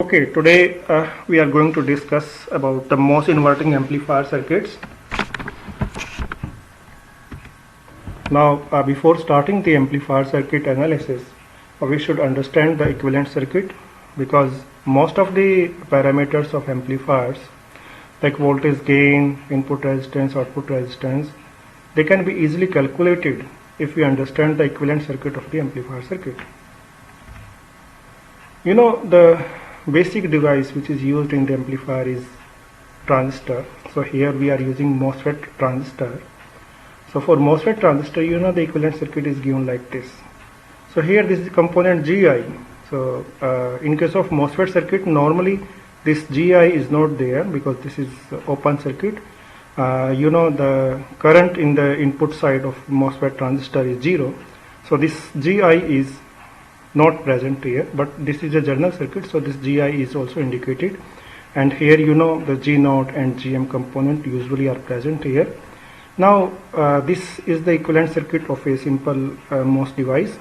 Okay, today we are going to discuss about the MOS inverting amplifier circuits. Now, before starting the amplifier circuit analysis, we should understand the equivalent circuit, because most of the parameters of amplifiers like voltage gain, input resistance, output resistance, they can be easily calculated if we understand the equivalent circuit of the amplifier circuit. You know, the basic device which is used in the amplifier is transistor. So here we are using MOSFET transistor. So for MOSFET transistor, you know, the equivalent circuit is given like this. So here this is component GI. So in case of MOSFET circuit, normally this GI is not there because this is open circuit. You know, the current in the input side of MOSFET transistor is 0. So this GI is not present here, but this is a general circuit, so this GI is also indicated, and here you know the G0 and GM component usually are present here. Now this is the equivalent circuit of a simple MOS device,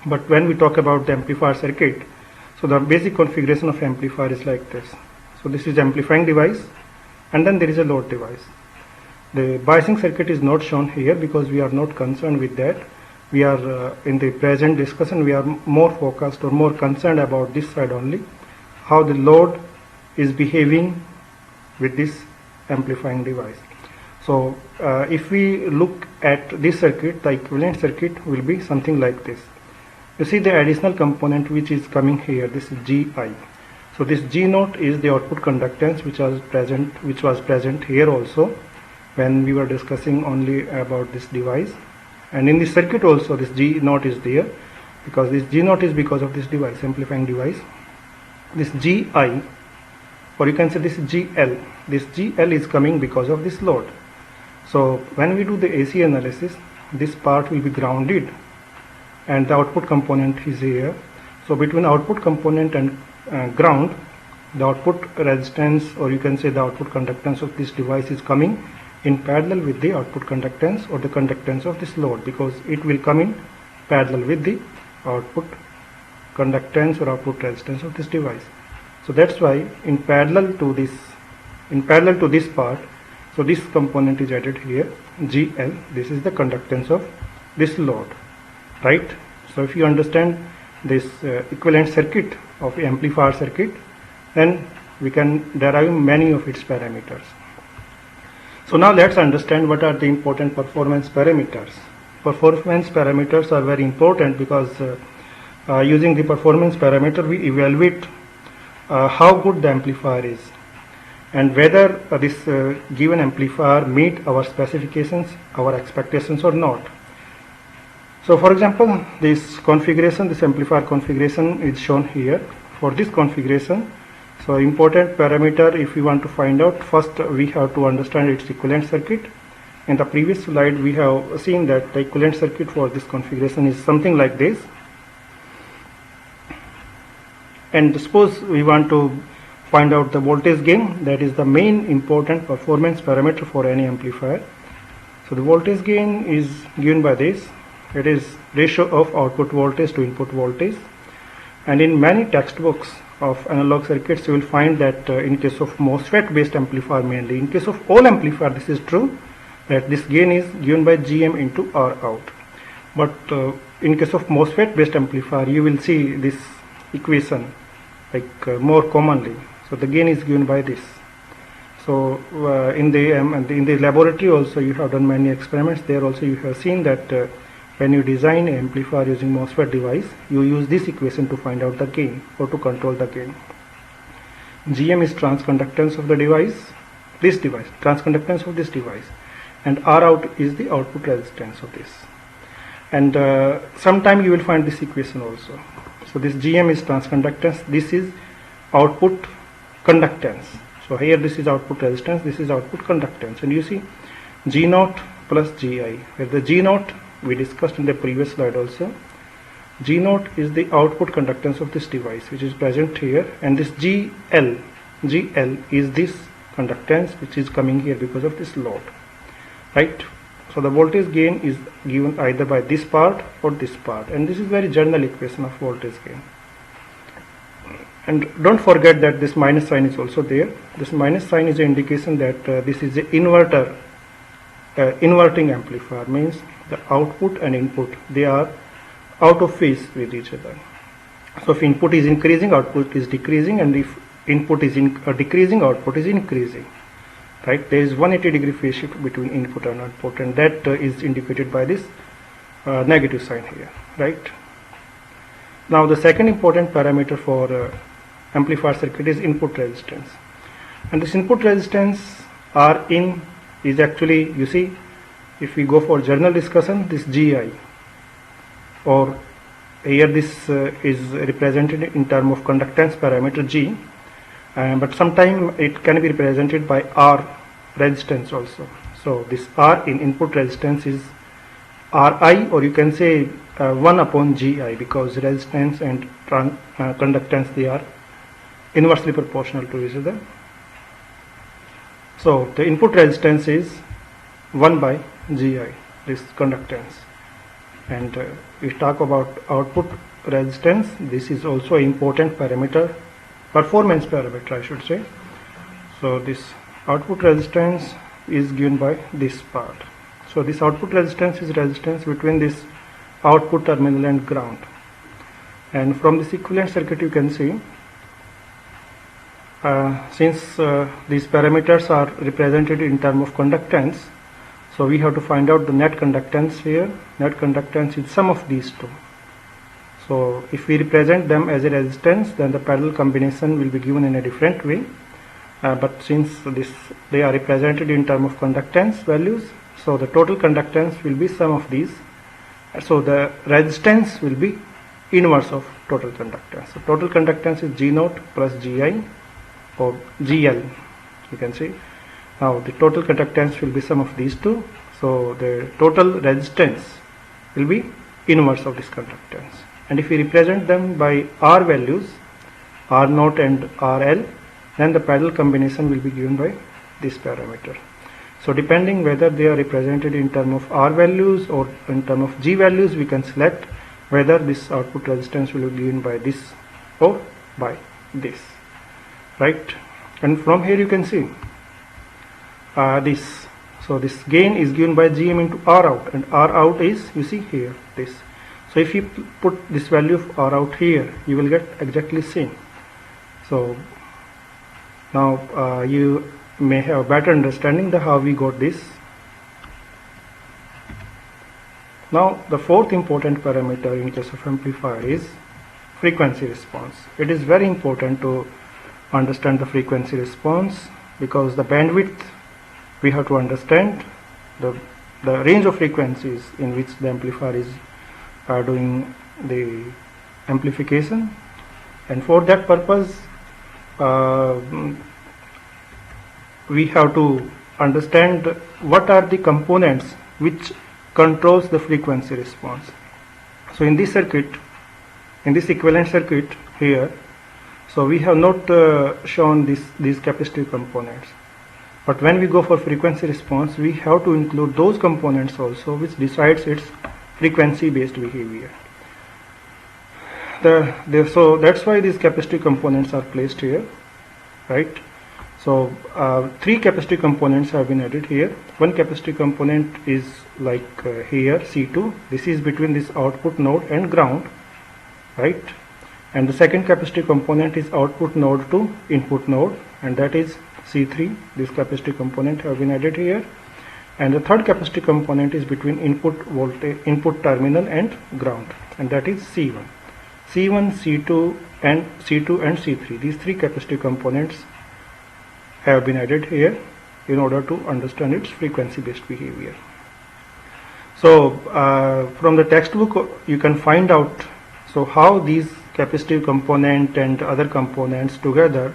but when we talk about the amplifier circuit, so the basic configuration of amplifier is like this. So this is amplifying device, and then there is a load device. The biasing circuit is not shown here because we are not concerned with that. We are in the present discussion, we are more focused or more concerned about this side only, how the load is behaving with this amplifying device. So if we look at this circuit, the equivalent circuit will be something like this. You see the additional component which is coming here, this is GI. So this G0 is the output conductance which was present here also when we were discussing only about this device. And in this circuit also this G0 is there, because this G0 is because of this device, amplifying device. This GI, or you can say this GL, this GL is coming because of this load. So when we do the AC analysis, this part will be grounded and the output component is here. So between output component and ground, the output resistance, or you can say the output conductance of this device is coming in parallel with the output conductance or the conductance of this load, because it will come in parallel with the output conductance or output resistance of this device. So that's why in parallel to this part, so this component is added here, GL, this is the conductance of this load, right? So if you understand this equivalent circuit of amplifier circuit, then we can derive many of its parameters. So now let's understand what are the important performance parameters. Performance parameters are very important because using the performance parameter we evaluate how good the amplifier is and whether this given amplifier meet our specifications, our expectations or not. So for example, this configuration, this amplifier configuration is shown here. For this configuration, so important parameter, if we want to find out, first we have to understand its equivalent circuit. In the previous slide we have seen that the equivalent circuit for this configuration is something like this. And suppose we want to find out the voltage gain, that is the main important performance parameter for any amplifier. So the voltage gain is given by this. It is ratio of output voltage to input voltage. And in many textbooks of analog circuits you will find that in case of MOSFET based amplifier, mainly in case of all amplifier this is true, that this gain is given by GM into R out. But in case of MOSFET based amplifier you will see this equation like more commonly. So the gain is given by this. So in the laboratory also you have done many experiments. There also you have seen that when you design an amplifier using MOSFET device, you use this equation to find out the gain or to control the gain. GM is transconductance of the device, transconductance of this device, and R out is the output resistance of this. And sometime you will find this equation also. So this GM is transconductance, this is output conductance. So here this is output resistance, this is output conductance, and you see G0 plus GI, where the G0 we discussed in the previous slide also. G0 is the output conductance of this device which is present here, and this GL is this conductance which is coming here because of this load, right? So the voltage gain is given either by this part or this part, and this is very general equation of voltage gain. And don't forget that this minus sign is also there. This minus sign is an indication that this is an inverter. Inverting amplifier means the output and input, they are out of phase with each other. So if input is increasing, output is decreasing, and if input is decreasing, output is increasing. Right? There is 180-degree phase shift between input and output, and that is indicated by this negative sign here. Right? Now the second important parameter for amplifier circuit is input resistance, and this input resistance Rin is actually, you see, if we go for general discussion, this GI, or here this is represented in term of conductance parameter G, but sometimes it can be represented by R resistance also. So this R in input resistance is Ri, or you can say 1 upon GI, because resistance and conductance, they are inversely proportional to each other. So the input resistance is 1 by GI, this conductance. And we talk about output resistance. This is also an important parameter, performance parameter I should say. So this output resistance is given by this part. So this output resistance is resistance between this output terminal and ground. And from this equivalent circuit you can see, since these parameters are represented in terms of conductance, so we have to find out the net conductance here. Net conductance is sum of these two. So if we represent them as a resistance, then the parallel combination will be given in a different way. But since they are represented in terms of conductance values, so the total conductance will be sum of these. So the resistance will be inverse of total conductance. So total conductance is G naught plus GI, or GL, you can see. Now the total conductance will be sum of these two. So the total resistance will be inverse of this conductance. And if we represent them by R values, R naught and RL, then the parallel combination will be given by this parameter. So depending whether they are represented in terms of R values or in terms of G values, we can select whether this output resistance will be given by this or by this. Right? And from here you can see this. So this gain is given by Gm into R out, and R out is, you see here, this. So if you put this value of R out here, you will get exactly same. So now you may have better understanding the how we got this. Now the fourth important parameter in case of amplifier is frequency response. It is very important to understand the frequency response, because the bandwidth we have to understand, the range of frequencies in which the amplifier is doing the amplification, and for that purpose we have to understand what are the components which controls the frequency response. So in this circuit, in this equivalent circuit here, so we have not shown these capacitive components, but when we go for frequency response, we have to include those components also which decides its frequency based behavior. So that's why these capacitive components are placed here, right? So three capacitive components have been added here. One capacitive component is like here, C2. This is between this output node and ground, right? And the second capacitive component is output node to input node, and that is C3. This capacitive component have been added here. And the third capacitive component is between input voltage, input terminal and ground, and that is C1. C1, C2 and C3. These three capacitive components have been added here in order to understand its frequency based behavior. So from the textbook you can find out how these capacitive component and other components together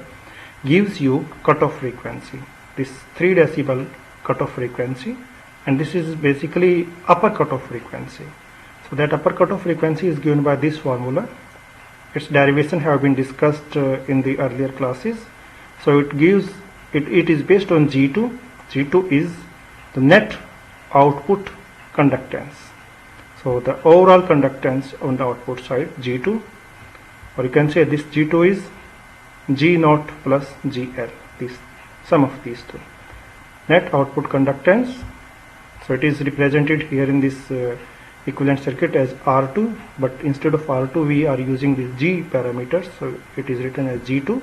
gives you cutoff frequency, this 3 decibel cutoff frequency, and this is basically upper cutoff frequency. So that upper cutoff frequency is given by this formula. Its derivation have been discussed in the earlier classes. So it gives it is based on G2. G2 is the net output conductance. So the overall conductance on the output side, G2, or you can say this G2 is G naught plus GL, this sum of these two. Net output conductance, so it is represented here in this equivalent circuit as R2, but instead of R2 we are using the G parameters, so it is written as G2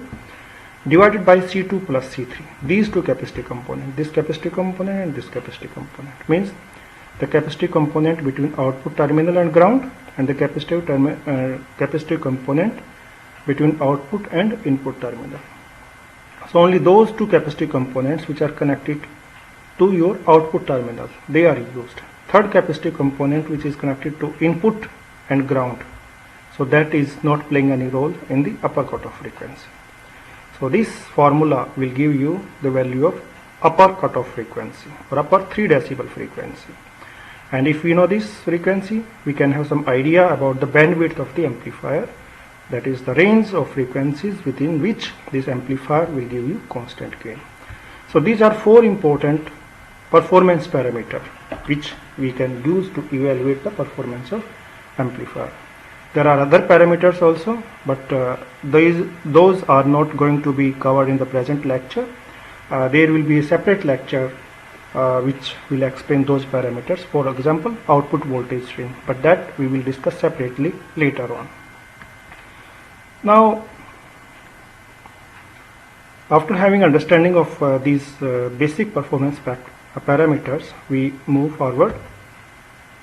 divided by C2 plus C3. These two capacitive components, this capacitive component and this capacitive component, means the capacitive component between output terminal and ground and the capacitive component between output and input terminal. So only those two capacitive components which are connected to your output terminal, they are used. Third capacitive component which is connected to input and ground, so that is not playing any role in the upper cutoff frequency. So this formula will give you the value of upper cutoff frequency or upper 3 decibel frequency. And if we know this frequency, we can have some idea about the bandwidth of the amplifier, that is the range of frequencies within which this amplifier will give you constant gain. So these are 4 important performance parameters which we can use to evaluate the performance of amplifier. There are other parameters also, but those are not going to be covered in the present lecture. There will be a separate lecture which will explain those parameters, for example output voltage swing, but that we will discuss separately later on. Now, after having understanding of these basic performance parameters, we move forward,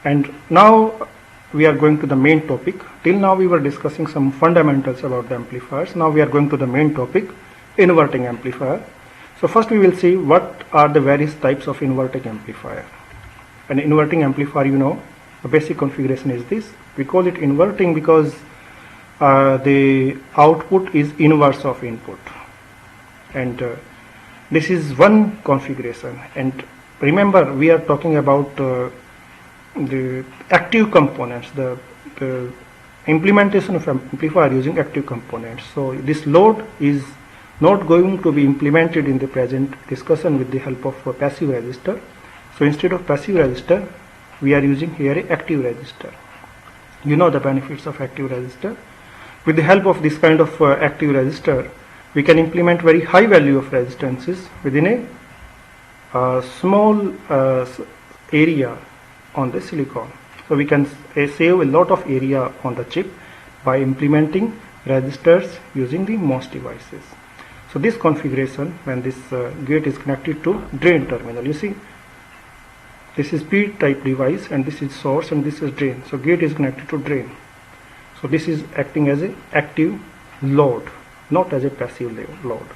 and now we are going to the main topic. Till now we were discussing some fundamentals about the amplifiers. Now we are going to the main topic, inverting amplifier. So first we will see what are the various types of inverting amplifier. An inverting amplifier, you know, the basic configuration is this. We call it inverting because the output is inverse of input, and this is one configuration. And remember, we are talking about the active components, the implementation of amplifier using active components. So this load is not going to be implemented in the present discussion with the help of a passive resistor. So instead of passive resistor, we are using here an active resistor. You know the benefits of active resistor. With the help of this kind of active resistor, we can implement very high value of resistances within a small area on the silicon. So we can save a lot of area on the chip by implementing resistors using the MOS devices. So this configuration, when this gate is connected to drain terminal, you see this is P-type device and this is source and this is drain. So gate is connected to drain. So this is acting as an active load, not as a passive load.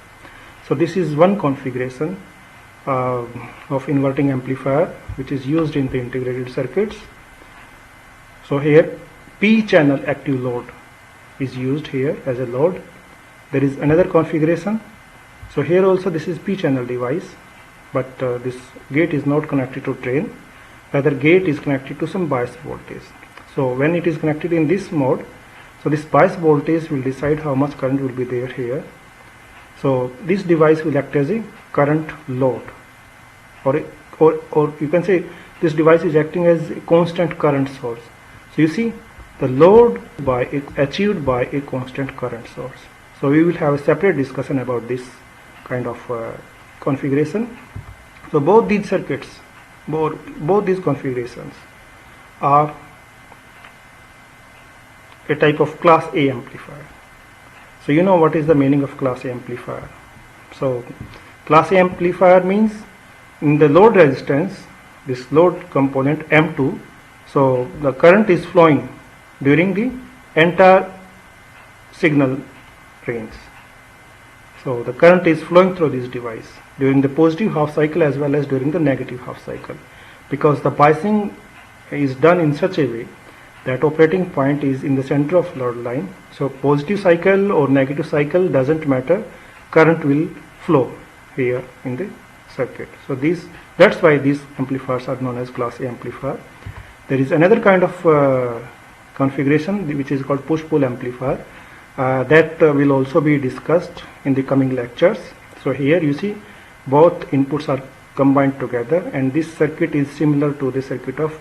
So this is one configuration of inverting amplifier which is used in the integrated circuits. So here P channel active load is used here as a load. There is another configuration. So here also this is P channel device, but this gate is not connected to drain, rather gate is connected to some bias voltage. So when it is connected in this mode, so this bias voltage will decide how much current will be there here. So this device will act as a current load, or you can say this device is acting as a constant current source. So you see the load achieved by a constant current source. So we will have a separate discussion about this kind of configuration. So both these circuits, both these configurations are a type of class A amplifier. So you know what is the meaning of class A amplifier. So class A amplifier means in the load resistance, this load component M2, so the current is flowing during the entire signal range. So the current is flowing through this device during the positive half cycle as well as during the negative half cycle, because the biasing is done in such a way that operating point is in the center of load line. So positive cycle or negative cycle doesn't matter, current will flow here in the circuit. So that's why these amplifiers are known as class A amplifier. There is another kind of configuration which is called push-pull amplifier. That will also be discussed in the coming lectures. So here you see both inputs are combined together, and this circuit is similar to the circuit of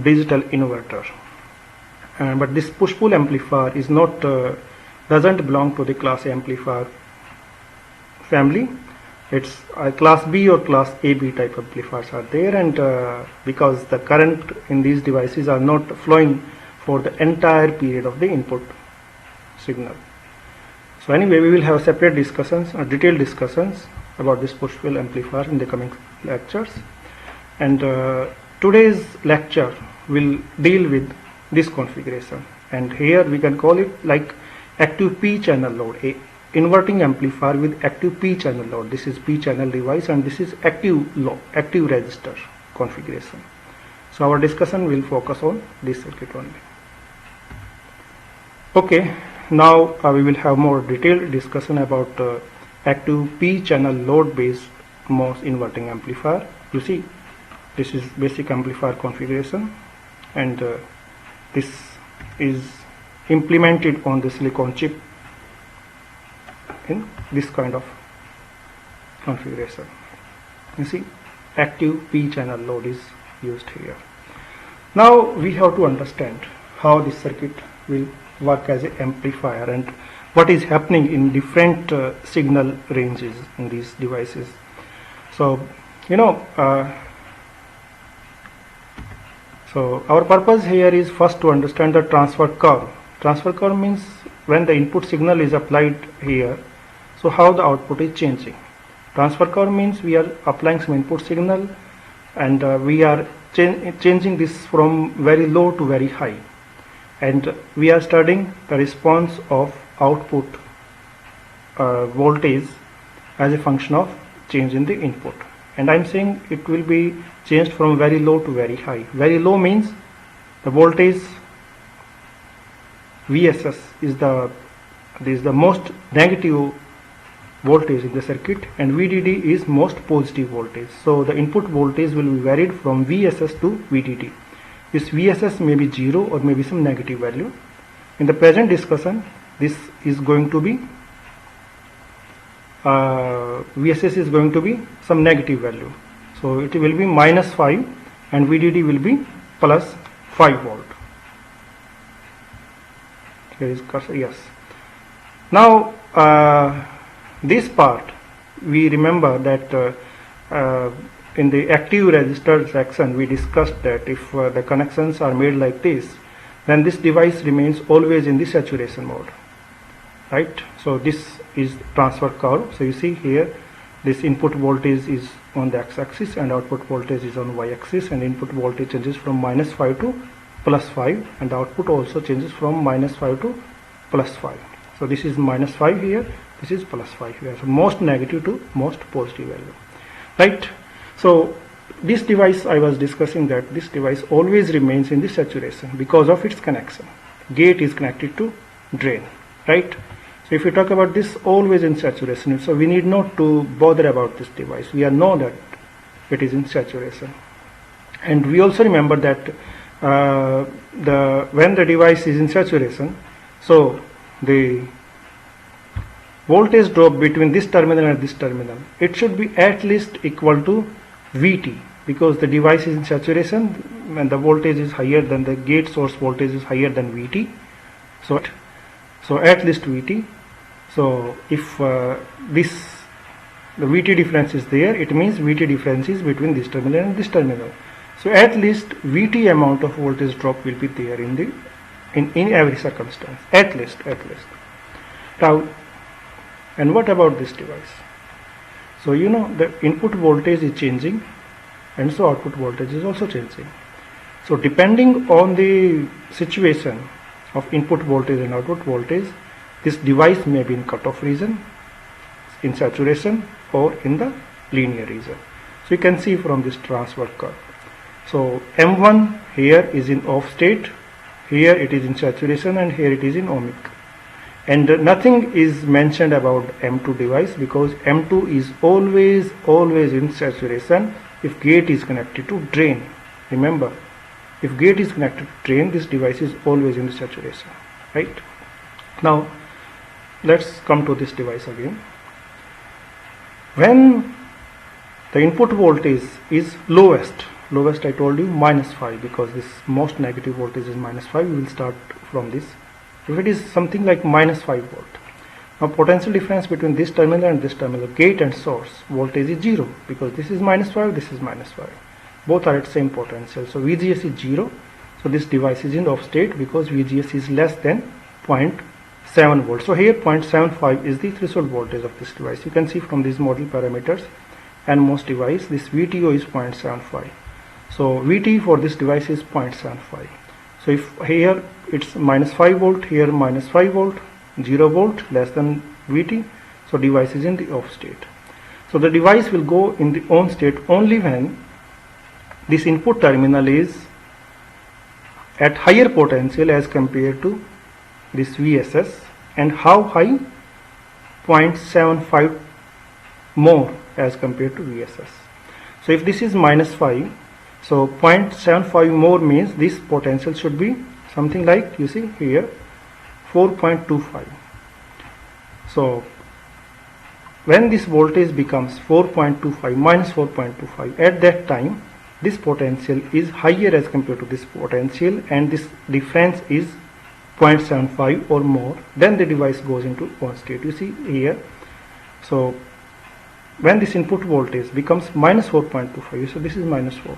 digital inverter. But this push-pull amplifier is not doesn't belong to the class A amplifier family. It's class B or class AB type amplifiers are there, and because the current in these devices are not flowing for the entire period of the input signal. So anyway, we will have separate discussions or detailed discussions about this push pull amplifier in the coming lectures, and today's lecture will deal with this configuration, and here we can call it like active P channel load, a inverting amplifier with active P channel load. This is P channel device and this is active resistor configuration. So our discussion will focus on this circuit only. Okay, now we will have more detailed discussion about active P channel load based MOS inverting amplifier. You see, this is basic amplifier configuration, and this is implemented on the silicon chip in this kind of configuration. You see, active P channel load is used here. Now we have to understand how this circuit will work as an amplifier and what is happening in different signal ranges in these devices. So so our purpose here is first to understand the transfer curve. Transfer curve means when the input signal is applied here, so how the output is changing. Transfer curve means we are applying some input signal and we are changing this from very low to very high, and we are studying the response of output voltage as a function of change in the input. And I am saying it will be changed from very low to very high. Very low means the voltage VSS is the most negative voltage in the circuit, and VDD is most positive voltage. So the input voltage will be varied from VSS to VDD. This VSS may be 0 or maybe some negative value. In the present discussion, this is going to be VSS is going to be some negative value. So it will be -5 and VDD will be +5 volt. Here is cursor, yes. Now this part we remember that in the active resistor section we discussed that if the connections are made like this, then this device remains always in the saturation mode, right? So this is transfer curve. So you see here this input voltage is on the x-axis and output voltage is on y-axis, and input voltage changes from -5 to +5, and the output also changes from -5 to +5. So this is -5 here, this is +5 here. So most negative to most positive value, right? So this device, I was discussing that this device always remains in the saturation because of its connection. Gate is connected to drain, right? So if we talk about this, always in saturation, so we need not to bother about this device. We know that it is in saturation, and we also remember that when the device is in saturation, so the voltage drop between this terminal and this terminal, it should be at least equal to Vt, because the device is in saturation and the voltage is higher than the gate source voltage is higher than Vt. So at least Vt. So if the Vt difference is there, it means Vt difference is between this terminal and this terminal. So at least Vt amount of voltage drop will be there in every circumstance, at least. Now, and what about this device? So the input voltage is changing, and so output voltage is also changing. So depending on the situation of input voltage and output voltage, this device may be in cutoff region, in saturation, or in the linear region. So you can see from this transfer curve. So M1 here is in off state, here it is in saturation, and here it is in ohmic. And nothing is mentioned about M2 device because M2 is always in saturation if gate is connected to drain. Remember, if gate is connected to drain, this device is always in the saturation, right? Now let's come to this device again. When the input voltage is lowest I told you -5, because this most negative voltage is -5. We will start from this If it is something like minus 5 volt, now potential difference between this terminal and this terminal, gate and source, voltage is 0, because this is minus 5, this is minus 5. Both are at same potential. So VGS is 0. So this device is in the off state because VGS is less than 0.7 volt. So here 0.75 is the threshold voltage of this device. You can see from these model parameters and MOS device, this VTO is 0.75. So VT for this device is 0.75. So if here it's minus 5 volt, here minus 5 volt, 0 volt, less than VT, so device is in the off state. So the device will go in the on state only when this input terminal is at higher potential as compared to this VSS. And how high? 0.75 more as compared to VSS. So if this is minus 5, so 0.75 more means this potential should be something like, you see here, 4.25. So when this voltage becomes 4.25 minus 4.25, at that time this potential is higher as compared to this potential, and this difference is 0.75 or more, then the device goes into on state. You see here, so when this input voltage becomes minus 4.25, so this is minus 4,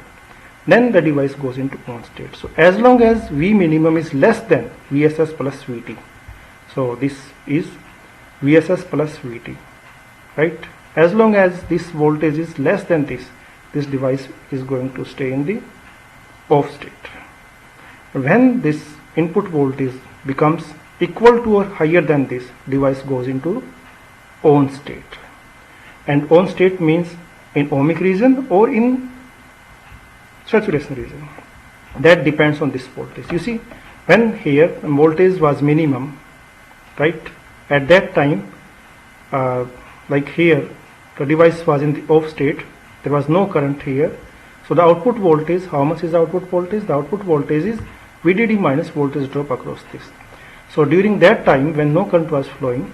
then the device goes into on state. So as long as V minimum is less than VSS plus VT, so this is VSS plus VT, right? As long as this voltage is less than this device is going to stay in the off state. When this input voltage becomes equal to or higher than this, device goes into on state. And on state means in ohmic region or in saturation region. That depends on this voltage. You see, when here voltage was minimum, right, at that time, like here, the device was in the off state, there was no current here. So the output voltage, how much is the output voltage? The output voltage is VDD minus voltage drop across this. So during that time when no current was flowing,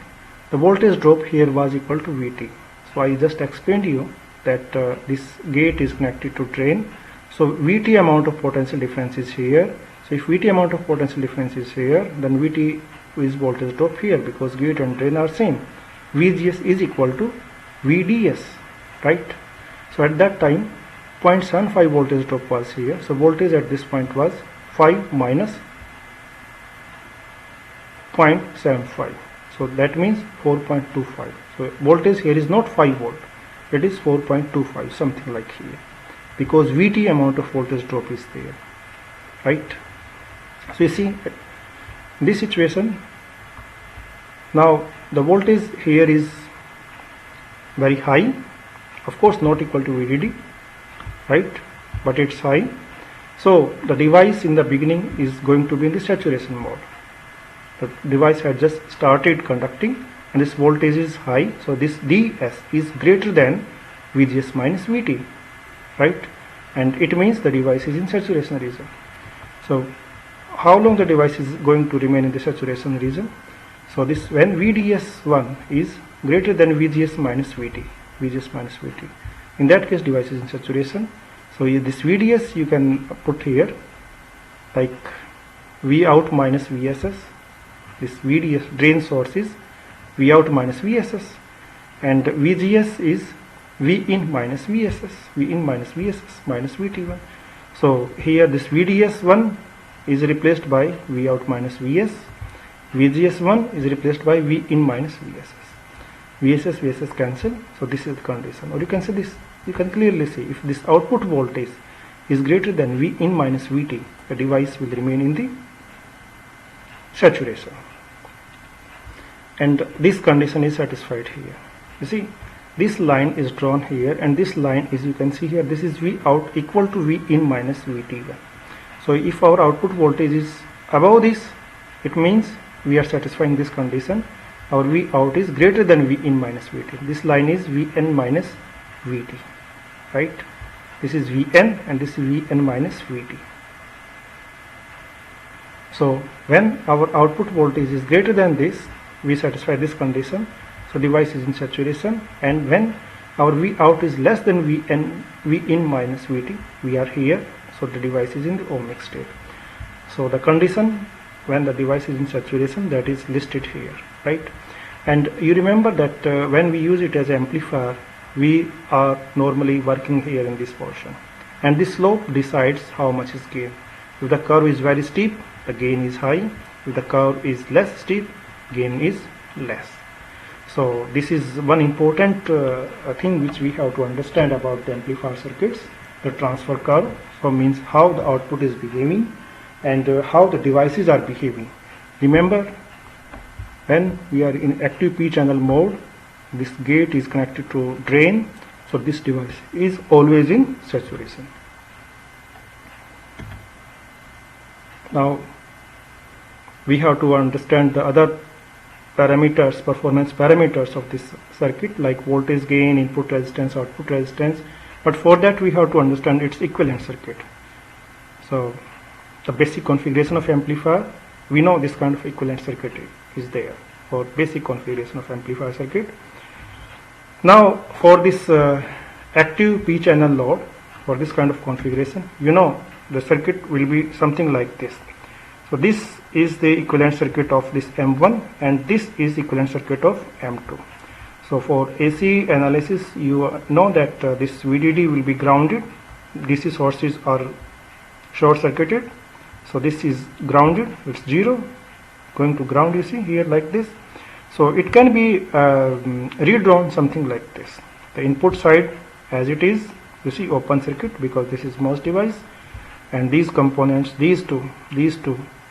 the voltage drop here was equal to VT. So I just explained to you that this gate is connected to drain. So VT amount of potential difference is here. So if VT amount of potential difference is here, then VT is voltage drop here, because gate and drain are same. VGS is equal to VDS, right? So at that time 0.75 voltage drop was here. So voltage at this point was 5 minus 0.75. So that means 4.25. So voltage here is not 5 volt, it is 4.25, something like here, because VT amount of voltage drop is there, right? So you see this situation, now the voltage here is very high, of course not equal to VDD, right, but it's high. So the device in the beginning is going to be in the saturation mode. The device had just started conducting and this voltage is high, so this DS is greater than VGS minus VT, right? And it means the device is in saturation region. So how long the device is going to remain in the saturation region? So this, when VDS1 is greater than VGS minus VT, in that case device is in saturation. So this VDS you can put here like V out minus VSS. This VDS drain source is V out minus VSS, and VGS is V in minus VSS, V in minus VSS minus VT1. So here this VDS1 is replaced by V out minus VS, VGS1 is replaced by V in minus VSS. VSS cancel. So this is the condition. Or you can say this, you can clearly see if this output voltage is greater than V in minus VT, the device will remain in the saturation. And this condition is satisfied here. You see, this line is drawn here, and this line is, you can see here, this is V out equal to V in minus VT1. So if our output voltage is above this, it means we are satisfying this condition. Our V out is greater than V in minus VT. This line is Vn minus VT, right? This is Vn and this is Vn minus VT. So when our output voltage is greater than this, we satisfy this condition. So device is in saturation, and when our V out is less than V in minus VT, we are here. So the device is in the ohmic state. So the condition when the device is in saturation, that is listed here, right? And you remember that when we use it as amplifier, we are normally working here in this portion, and this slope decides how much is gain. If the curve is very steep, the gain is high. If the curve is less steep, gain is less. So this is one important thing which we have to understand about the amplifier circuits. The transfer curve, so means how the output is behaving and how the devices are behaving. Remember, when we are in active P channel mode, this gate is connected to drain, so this device is always in saturation. Now we have to understand the other parameters, performance parameters of this circuit, like voltage gain, input resistance, output resistance, but for that we have to understand its equivalent circuit. So the basic configuration of amplifier, we know this kind of equivalent circuit is there for basic configuration of amplifier circuit. Now for this active P channel load, for this kind of configuration, you know the circuit will be something like this. So this is the equivalent circuit of this M1, and this is equivalent circuit of M2. So for AC analysis, you know that this VDD will be grounded, DC sources are short circuited, so this is grounded, it's 0, going to ground, you see here like this. So it can be redrawn something like this. The input side as it is, you see, open circuit, because this is MOS device, and these components, these two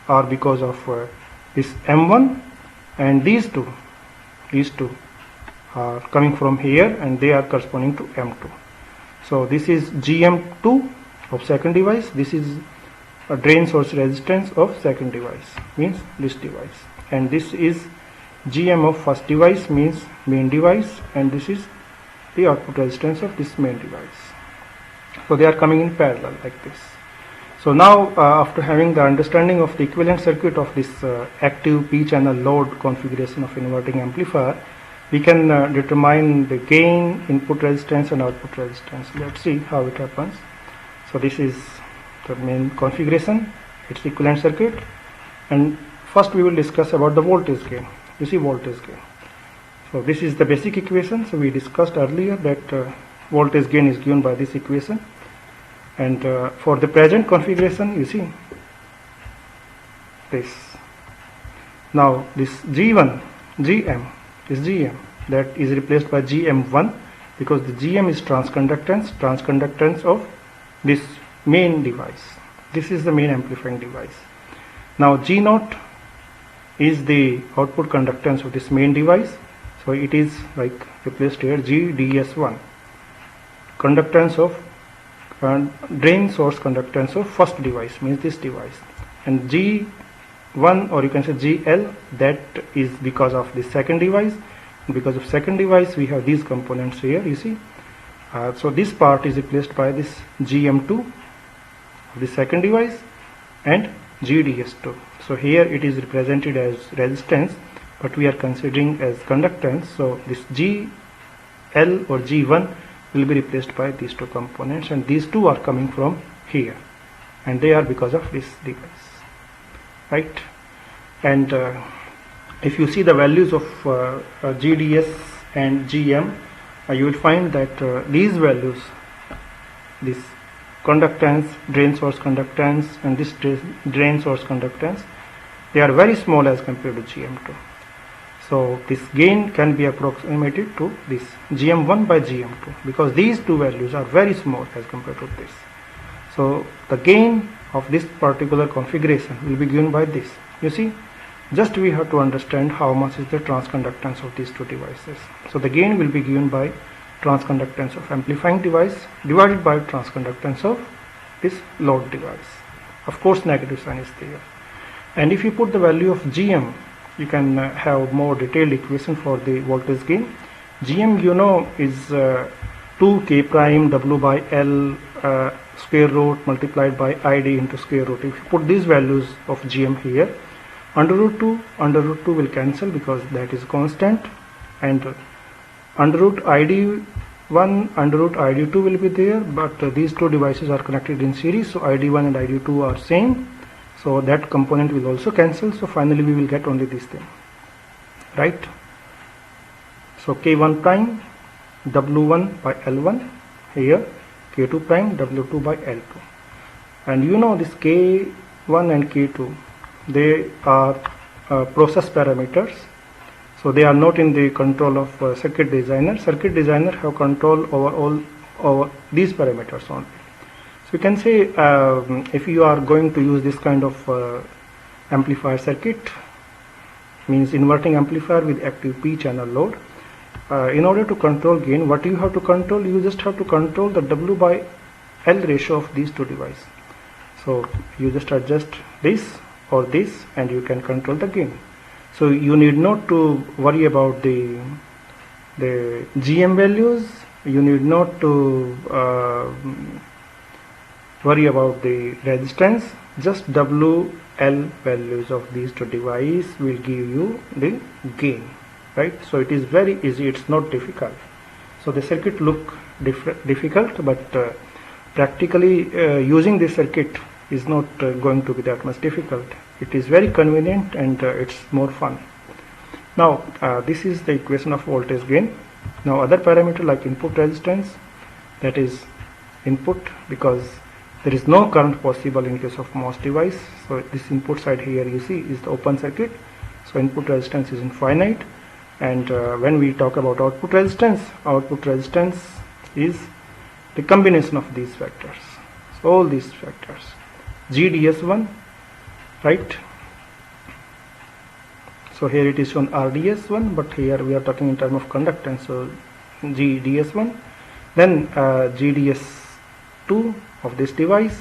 are because of this M1, and these two are coming from here, and they are corresponding to M2. So this is GM2 of second device, this is a drain source resistance of second device, means this device, and this is GM of first device, means main device, and this is the output resistance of this main device. So they are coming in parallel like this. So now after having the understanding of the equivalent circuit of this active P channel load configuration of inverting amplifier, we can determine the gain, input resistance and output resistance. Let's see how it happens. So this is the main configuration, its equivalent circuit, and first we will discuss about the voltage gain. You see, voltage gain. So this is the basic equation. So we discussed earlier that voltage gain is given by this equation. And for the present configuration, you see this. Now this GM that is replaced by GM1, because the GM is transconductance of this main device. This is the main amplifying device. Now G0 is the output conductance of this main device, so it is like replaced here, GDS1, conductance of drain source conductance of first device, means this device, and G1, or you can say GL, that is because of the second device. Because of second device we have these components here, you see. So this part is replaced by this GM2 of the second device and GDS2. So here it is represented as resistance, but we are considering as conductance. So this GL or G1 will be replaced by these two components, and these two are coming from here, and they are because of this device, right? And if you see the values of GDS and GM, you will find that these values, this conductance, drain source conductance, and this drain source conductance, they are very small as compared to GM2. So this gain can be approximated to this GM1 by GM2, because these two values are very small as compared to this. So the gain of this particular configuration will be given by this. You see, just we have to understand how much is the transconductance of these two devices. So the gain will be given by transconductance of amplifying device divided by transconductance of this load device. Of course negative sign is there. And if you put the value of GM, you can have more detailed equation for the voltage gain. GM, you know, is 2k prime W by L square root multiplied by ID into square root. If you put these values of GM here, under root 2 will cancel because that is constant, and under root ID1, under root ID2 will be there, but these two devices are connected in series, so ID1 and ID2 are same. so that component will also cancel. So finally we will get only this thing, right? So K1 prime W1 by L1, here K2 prime W2 by L2, and you know this K1 and K2, they are process parameters, so they are not in the control of circuit designer. Circuit designer have control over all these parameters only. So you can say if you are going to use this kind of amplifier circuit, means inverting amplifier with active P channel load, in order to control gain, what you have to control, you just have to control the W by L ratio of these two devices. So you just adjust this or this and you can control the gain. So you need not to worry about the GM values, you need not to worry about the resistance, just WL values of these two devices will give you the gain, right? So it is very easy, it's not difficult. So the circuit look difficult, but practically using this circuit is not going to be that much difficult. It is very convenient and it's more fun. Now this is the equation of voltage gain. Now other parameter like input resistance, that is input, because there is no current possible in case of MOS device. So this input side here you see is the open circuit, so input resistance is infinite. And when we talk about output resistance is the combination of these factors. So all these factors, GDS1, right? So here it is shown RDS1, but here we are talking in terms of conductance, so GDS1, then GDS2 of this device,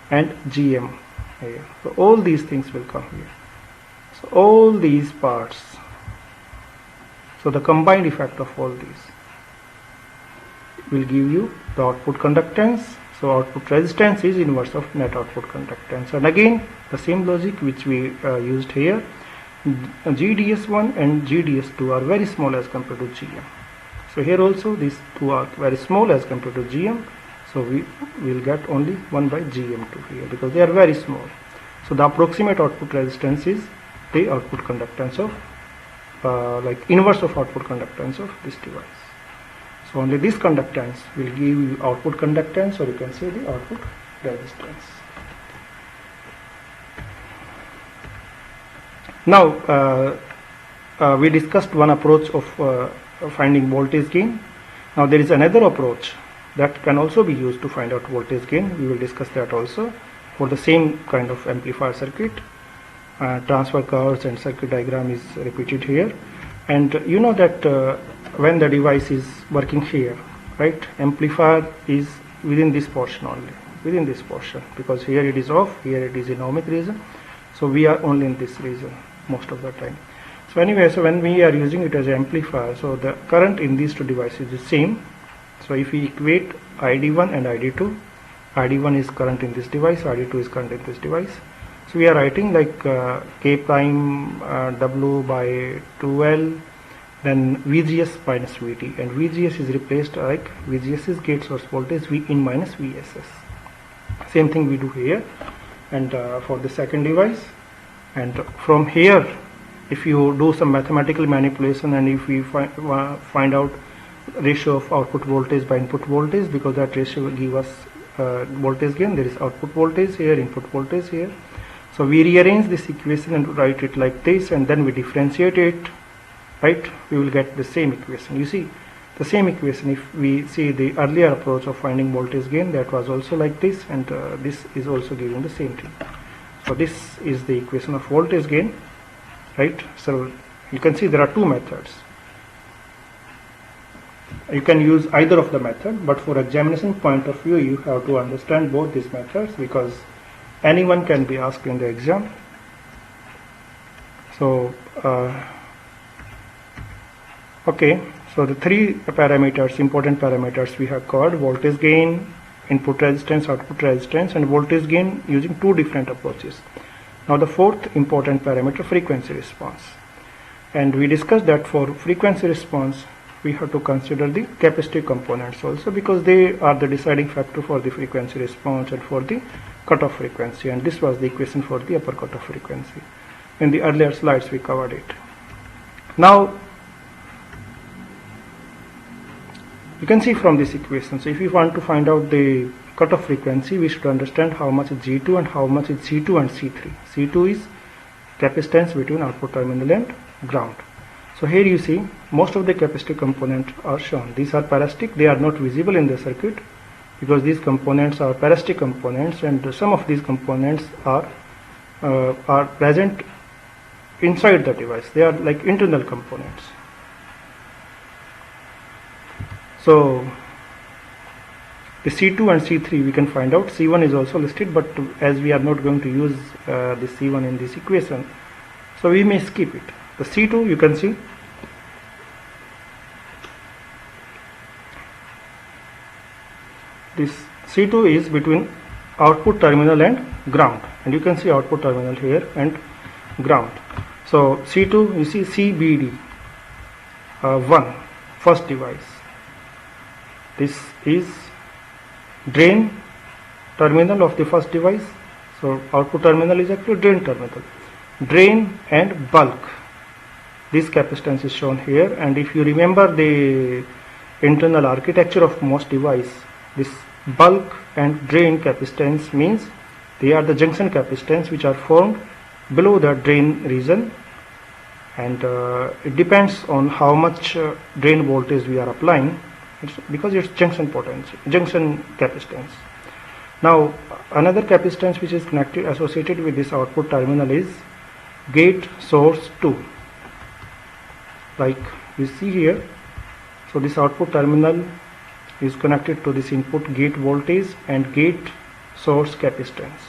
and GM here. So all these things will come here. So all these parts, so the combined effect of all these will give you the output conductance. So output resistance is inverse of net output conductance. And again the same logic which we used here, GDS1 and GDS2 are very small as compared to GM. So here also these two are very small as compared to GM. So we will get only 1 by GM2 here because they are very small. So the approximate output resistance is the output conductance of like inverse of output conductance of this device. So only this conductance will give you output conductance, or you can say the output resistance. Now we discussed one approach of finding voltage gain. Now there is another approach that can also be used to find out voltage gain. We will discuss that also for the same kind of amplifier circuit. Transfer curves and circuit diagram is repeated here, and you know that when the device is working here, right, amplifier is within this portion only, within this portion, because here it is off, here it is in ohmic region, so we are only in this region most of the time. So anyway, so when we are using it as an amplifier, so the current in these two devices is same. So if we equate ID1 and ID2, ID1 is current in this device, ID2 is current in this device. So we are writing like K prime W by 2L, then VGS minus VT, and VGS is replaced like VGS is gate source voltage, Vin minus VSS. Same thing we do here, and for the second device. And from here, if you do some mathematical manipulation and if we find out ratio of output voltage by input voltage, because that ratio will give us voltage gain, there is output voltage here, input voltage here. So we rearrange this equation and write it like this, and then we differentiate it, right? We will get the same equation. You see the same equation. If we see the earlier approach of finding voltage gain, that was also like this, and this is also giving the same thing. So this is the equation of voltage gain, right? So you can see there are two methods. You can use either of the method, but for examination point of view, you have to understand both these methods, because anyone can be asked in the exam. So okay, so the three parameters, important parameters we have covered: voltage gain, input resistance, output resistance, and voltage gain using two different approaches. Now the fourth important parameter, frequency response, and we discussed that for frequency response we have to consider the capacitive components also, because they are the deciding factor for the frequency response and for the cutoff frequency. And this was the equation for the upper cutoff frequency. In the earlier slides we covered it. Now you can see from this equation, so if you want to find out the cutoff frequency, we should understand how much is G2 and how much is C2 and C3. C2 is capacitance between output terminal and ground. So here you see most of the capacitive components are shown. These are parasitic, they are not visible in the circuit because these components are parasitic components, and some of these components are present inside the device. They are like internal components. So the C2 and C3 we can find out. C1 is also listed, but as we are not going to use the C1 in this equation, so we may skip it. The C2 you can see this C2 is between output terminal and ground, and you can see output terminal here and ground. So C2 you see CBD 1 first device. This is drain terminal of the first device. So output terminal is actually drain terminal. Drain and bulk, this capacitance is shown here. And if you remember the internal architecture of MOS device, this bulk and drain capacitance means they are the junction capacitance which are formed below the drain region, and it depends on how much drain voltage we are applying. Because it's junction potential, junction capacitance. Now another capacitance which is connected associated with this output terminal is gate source 2, like you see here. So this output terminal is connected to this input gate voltage and gate source capacitance,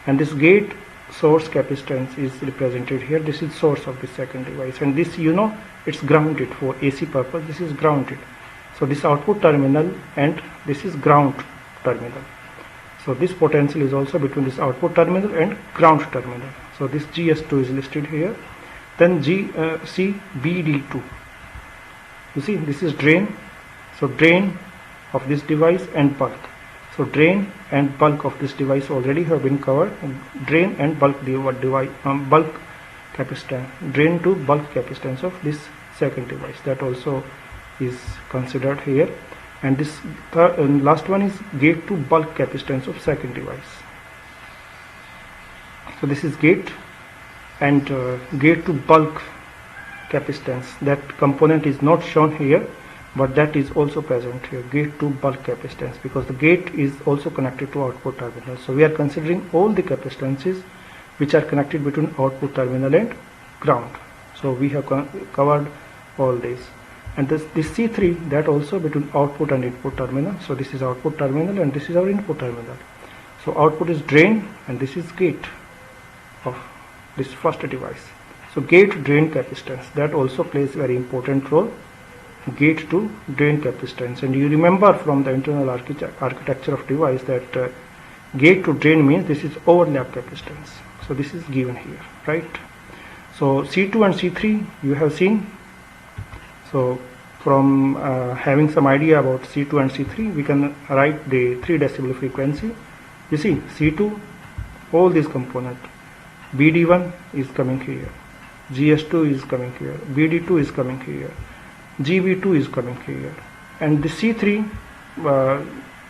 and this gate source capacitance is represented here. This is source of the second device, and this it's grounded for AC purpose. This is grounded. So this output terminal and this is ground terminal. So this potential is also between this output terminal and ground terminal. So this GS2 is listed here. Then CBD2. You see this is drain. So drain of this device and bulk. So drain and bulk of this device already have been covered. Drain and bulk device, bulk capacitance. Drain to bulk capacitance of this second device, that also is considered here. And this last one is gate to bulk capacitance of second device. So this is gate and gate to bulk capacitance. That component is not shown here, but that is also present here, gate to bulk capacitance, because the gate is also connected to output terminal. So we are considering all the capacitances which are connected between output terminal and ground. So we have covered all these. And this C3, that also between output and input terminal. So this is output terminal and this is our input terminal. So output is drain and this is gate of this first device. So gate drain capacitance, that also plays very important role, gate to drain capacitance. And you remember from the internal architecture of device that gate to drain means this is overlap capacitance. So this is given here, right? So C2 and C3 you have seen. So from having some idea about C2 and C3, we can write the 3 decibel frequency. You see C2, all these components, BD1 is coming here, GS2 is coming here, BD2 is coming here, GB2 is coming here, and the C3,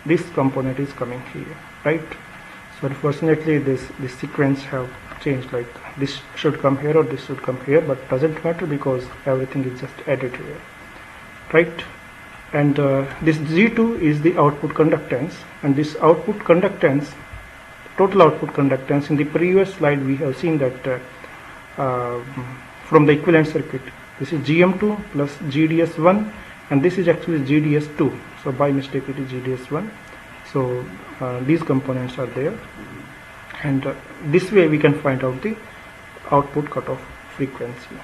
this component is coming here, right? So unfortunately this sequence have changed, like this should come here or this should come here, but doesn't matter because everything is just added here, right? And this G2 is the output conductance, and this output conductance, total output conductance, in the previous slide we have seen that from the equivalent circuit, this is GM2 plus GDS1, and this is actually GDS2, so by mistake it is GDS1. So these components are there, and this way we can find out the output cutoff frequency.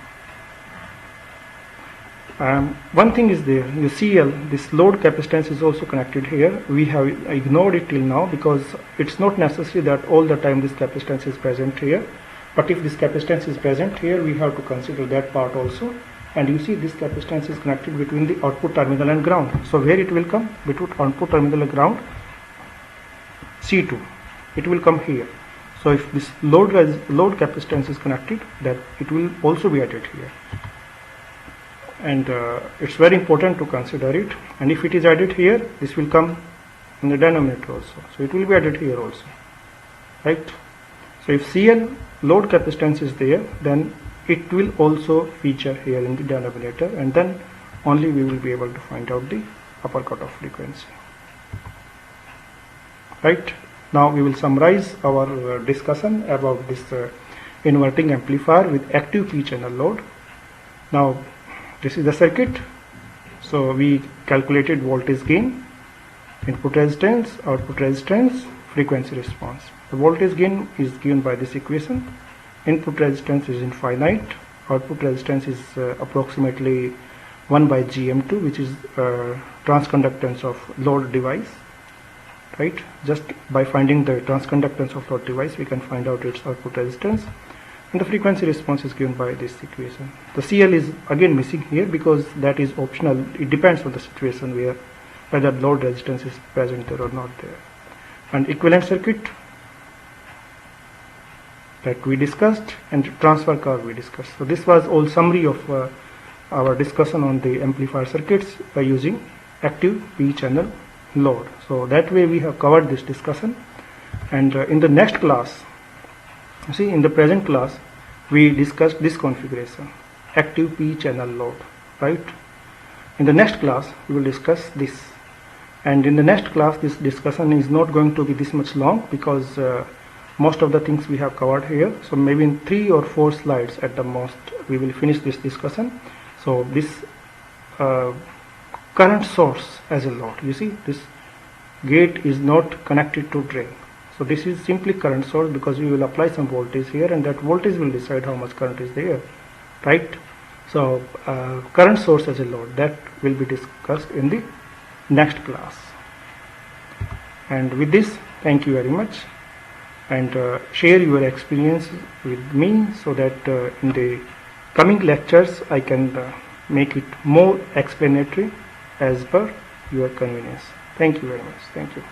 One thing is there, your CL, this load capacitance is also connected here. We have ignored it till now because it's not necessary that all the time this capacitance is present here, but if this capacitance is present here, we have to consider that part also, and you see this capacitance is connected between the output terminal and ground. So where it will come? Between output terminal and ground, C2, it will come here. So if this load capacitance is connected, that it will also be added here, and it's very important to consider it. And if it is added here, this will come in the denominator also, so it will be added here also, right? So if CL load capacitance is there, then it will also feature here in the denominator, and then only we will be able to find out the upper cutoff frequency, right? Now we will summarize our discussion about this inverting amplifier with active P channel load. Now this is the circuit. So we calculated voltage gain, input resistance, output resistance, frequency response. The voltage gain is given by this equation. Input resistance is infinite. Output resistance is approximately 1 by GM2, which is transconductance of load device. Right? Just by finding the transconductance of load device, we can find out its output resistance, and the frequency response is given by this equation. The CL is again missing here because that is optional. It depends on the situation whether load resistance is present there or not there. And equivalent circuit that we discussed, and transfer curve we discussed. So this was all summary of our discussion on the amplifier circuits by using active P channel load. So that way we have covered this discussion, and in the next class, you see, in the present class we discussed this configuration, active P channel load, right? In the next class we will discuss this, and in the next class this discussion is not going to be this much long because most of the things we have covered here. So maybe in 3 or 4 slides at the most we will finish this discussion. So this current source as a load, you see, this gate is not connected to drain, so this is simply current source because we will apply some voltage here, and that voltage will decide how much current is there, right? So current source as a load, that will be discussed in the next class. And with this, thank you very much, and share your experience with me so that in the coming lectures I can make it more explanatory as per your convenience. Thank you very much. Thank you.